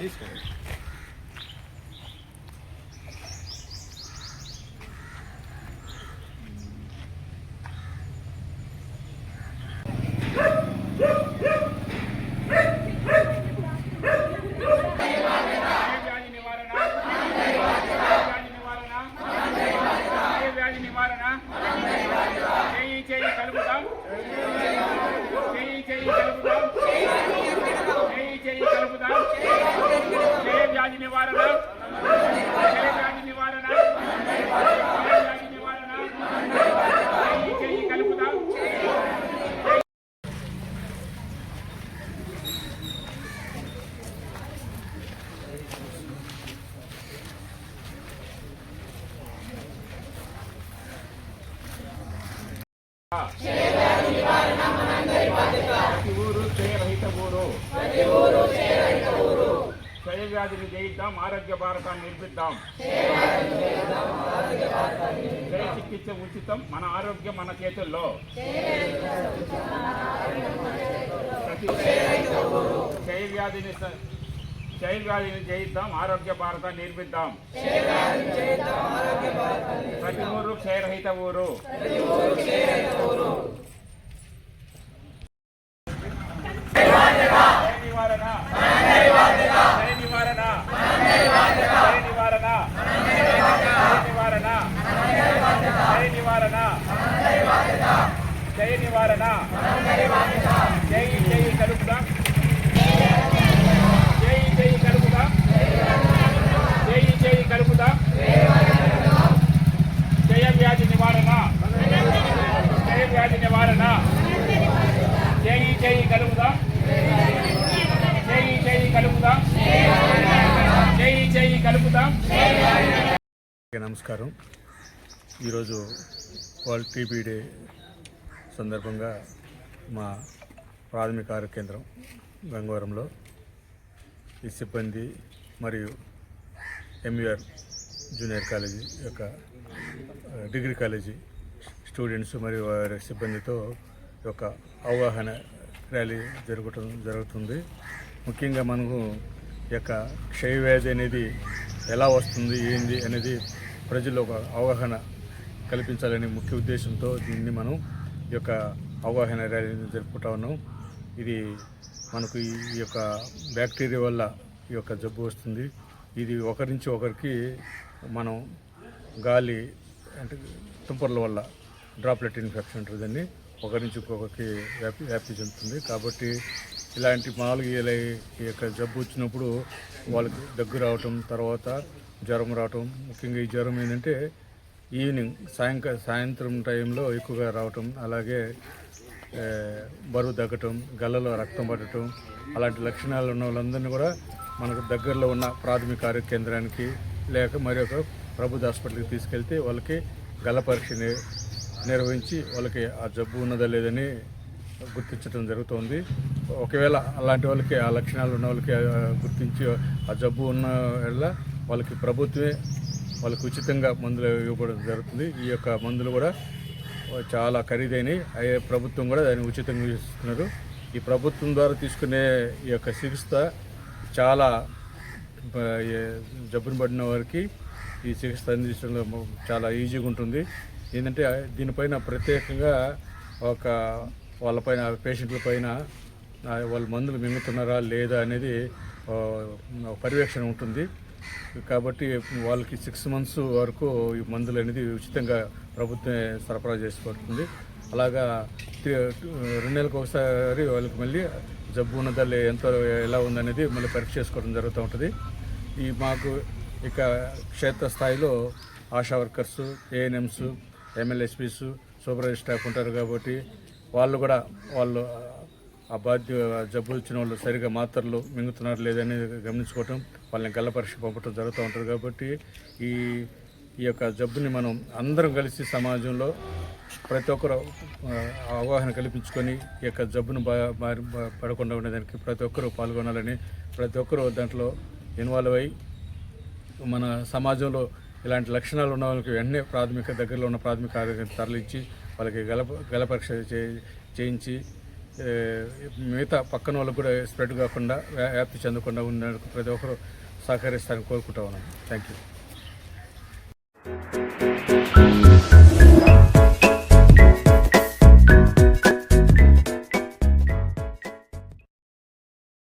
తీసుకోండి. ప్రతి ఊరు క్షయరహిత ఊరు. క్షయ వ్యాధిని జయిద్దాం, ఆరోగ్య భారతాన్ని నిర్మిద్దాం. క్షయ చికిత్స ఉచితం, మన ఆరోగ్యం మన చేతుల్లో. క్షయ వ్యాధిని జయిద్దాం, ఆరోగ్య భారతాన్ని నిర్మిద్దాం. ప్రతి ఊరు క్షయరహిత ఊరు. జయ నివారణ. జై జై కలుపుదాం. జై జై కలుపుదాం. జై జై కలుపుదాం. జయ వ్యాధి నివారణ. జయ వ్యాధి నివారణ. జై జై కలుపుదాం. జై జై కలుపుదాం. జై జై కలుపుదాం. నమస్కారం. ఈరోజు వరల్డ్ టీబీ డే సందర్భంగా మా ప్రాథమిక ఆరోగ్య కేంద్రం గంగవరంలో ఈ సిబ్బంది మరియు ఎంయూఆర్ జూనియర్ కాలేజీ యొక్క డిగ్రీ కాలేజీ స్టూడెంట్స్ మరియు వారి సిబ్బందితో ఒక అవగాహన ర్యాలీ జరుగుతుంది. ముఖ్యంగా మనకు యొక్క క్షయవ్యాధి అనేది ఎలా వస్తుంది, ఏంది అనేది ప్రజల్లో ఒక అవగాహన కల్పించాలనే ముఖ్య ఉద్దేశంతో దీన్ని మనం ఈ యొక్క అవగాహన ర్యాలీని జరుపుకుంటా ఉన్నాం. ఇది మనకు ఈ యొక్క బ్యాక్టీరియా వల్ల ఈ యొక్క జబ్బు వస్తుంది. ఇది ఒకరి నుంచి ఒకరికి మనం గాలి అంటే తుంపర్ల వల్ల డ్రాప్లెట్ ఇన్ఫెక్షన్ ఉంటుందని ఒకరి నుంచి ఇంకొకరికి వ్యాప్తి చెందుతుంది. కాబట్టి ఇలాంటి మామూలుగా ఈ యొక్క జబ్బు వచ్చినప్పుడు వాళ్ళకి దగ్గు రావటం, తర్వాత జ్వరం రావటం. ముఖ్యంగా ఈ జ్వరం ఏంటంటే ఈవినింగ్ సాయంత్రం టైంలో ఎక్కువగా రావటం, అలాగే బరువు తగ్గటం, గల్లలో రక్తం పడటం, అలాంటి లక్షణాలు ఉన్న వాళ్ళందరినీ కూడా మనకు దగ్గరలో ఉన్న ప్రాథమిక ఆరోగ్య కేంద్రానికి లేక మరి ఒక ప్రభుత్వ హాస్పిటల్కి తీసుకెళ్తే వాళ్ళకి గల్ల పరీక్ష నిర్వహించి వాళ్ళకి ఆ జబ్బు ఉన్నదా లేదని గుర్తించడం జరుగుతుంది. ఒకవేళ అలాంటి వాళ్ళకి ఆ లక్షణాలు ఉన్న వాళ్ళకి గుర్తించి ఆ జబ్బు ఉన్న వల్ల వాళ్ళకి ప్రభుత్వమే వాళ్ళకి ఉచితంగా మందులు ఇవ్వడం జరుగుతుంది. ఈ యొక్క మందులు కూడా చాలా ఖరీదైనవి. ప్రభుత్వం కూడా దాన్ని ఉచితంగా ఇస్తున్నారు. ఈ ప్రభుత్వం ద్వారా తీసుకునే ఈ యొక్క చికిత్స చాలా జబ్బును పడిన వారికి ఈ చికిత్స అందించడంలో చాలా ఈజీగా ఉంటుంది. ఏంటంటే దీనిపైన ప్రత్యేకంగా ఒక వాళ్ళపైన పేషెంట్ల పైన వాళ్ళు మందులు మింగుతున్నారా లేదా అనేది పర్యవేక్షణ ఉంటుంది. కాబట్టి వాళ్ళకి 6 months వరకు ఈ మందులు అనేది ఉచితంగా ప్రభుత్వమే సరఫరా చేసుకోబడుతుంది. అలాగా 2 నెలలకు ఒకసారి వాళ్ళకి మళ్ళీ జబ్బు ఉన్నదా ఎలా ఉందనేది మళ్ళీ పరీక్ష చేసుకోవడం జరుగుతూ ఉంటుంది. ఈ మాకు ఇక క్షేత్రస్థాయిలో Asha workers, ANMs, MLSPs, supervisor staff ఉంటారు. కాబట్టి వాళ్ళు ఆ జబ్బు వచ్చిన వాళ్ళు సరిగా మాత్రలు మింగుతున్నారు లేదని గమనించుకోవటం, వాళ్ళని గల్ల పరీక్ష పంపడం జరుగుతూ ఉంటుంది. కాబట్టి ఈ యొక్క జబ్బుని మనం అందరం కలిసి సమాజంలో ప్రతి ఒక్కరు అవగాహన కల్పించుకొని ఈ యొక్క జబ్బును పడకుండా ఉండేదానికి ప్రతి ఒక్కరూ పాల్గొనాలని, ప్రతి ఒక్కరూ దాంట్లో ఇన్వాల్వ్ అయ్యి మన సమాజంలో ఇలాంటి లక్షణాలు ఉన్న వాళ్ళకి వెంటనే దగ్గరలో ఉన్న ప్రాథమిక ఆరోగ్యం తరలించి వాళ్ళకి గల పరీక్ష చేయించి మిగతా పక్కన వాళ్ళకు కూడా స్ప్రెడ్ కాకుండా వ్యాప్తి చెందకుండా ఉన్నందుకు ప్రతి ఒక్కరూ సహకరిస్తారని కోరుకుంటా ఉన్నాను. Thank you.